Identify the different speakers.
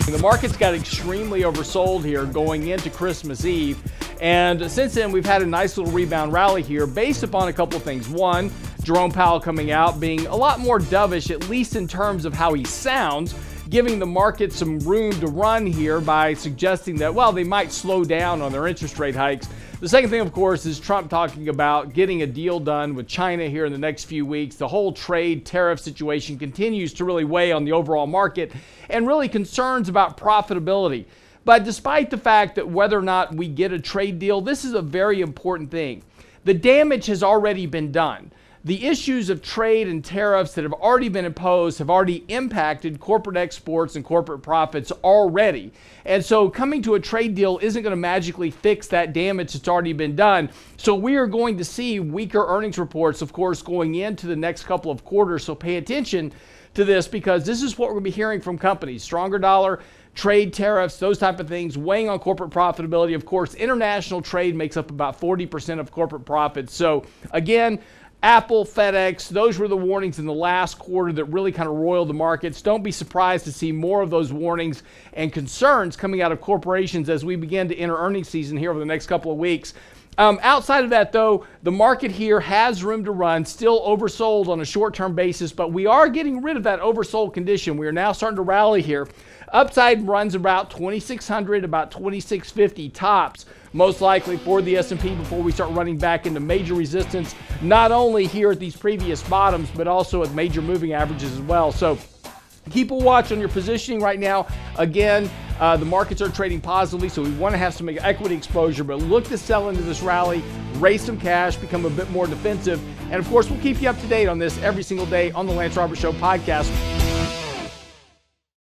Speaker 1: The market's got extremely oversold here going into Christmas Eve. And since then, we've had a nice little rebound rally here based upon a couple of things. One, Jerome Powell coming out being a lot more dovish, at least in terms of how he sounds, giving the market some room to run here by suggesting that, well, they might slow down on their interest rate hikes. The second thing, of course, is Trump talking about getting a deal done with China here in the next few weeks. The whole trade tariff situation continues to really weigh on the overall market and really concerns about profitability. But despite the fact that whether or not we get a trade deal, this is a very important thing. The damage has already been done. The issues of trade and tariffs that have already been imposed have already impacted corporate exports and corporate profits already. And so coming to a trade deal isn't going to magically fix that damage that's already been done. So we are going to see weaker earnings reports, of course, going into the next couple of quarters. So pay attention to this, because this is what we're going to be hearing from companies. Stronger dollar, trade tariffs, those type of things weighing on corporate profitability. Of course, international trade makes up about 40% of corporate profits. So again, Apple, FedEx, those were the warnings in the last quarter that really kind of roiled the markets. Don't be surprised to see more of those warnings and concerns coming out of corporations as we begin to enter earnings season here over the next couple of weeks. Outside of that, though, the market here has room to run, still oversold on a short-term basis, but we are getting rid of that oversold condition. We are now starting to rally here. Upside runs about 2,600, about 2,650 tops, most likely for the S&P before we start running back into major resistance, not only here at these previous bottoms, but also at major moving averages as well. So keep a watch on your positioning right now. Again, the markets are trading positively, so we want to have some equity exposure, but look to sell into this rally, raise some cash, become a bit more defensive. And of course, we'll keep you up to date on this every single day on the Lance Roberts Show podcast.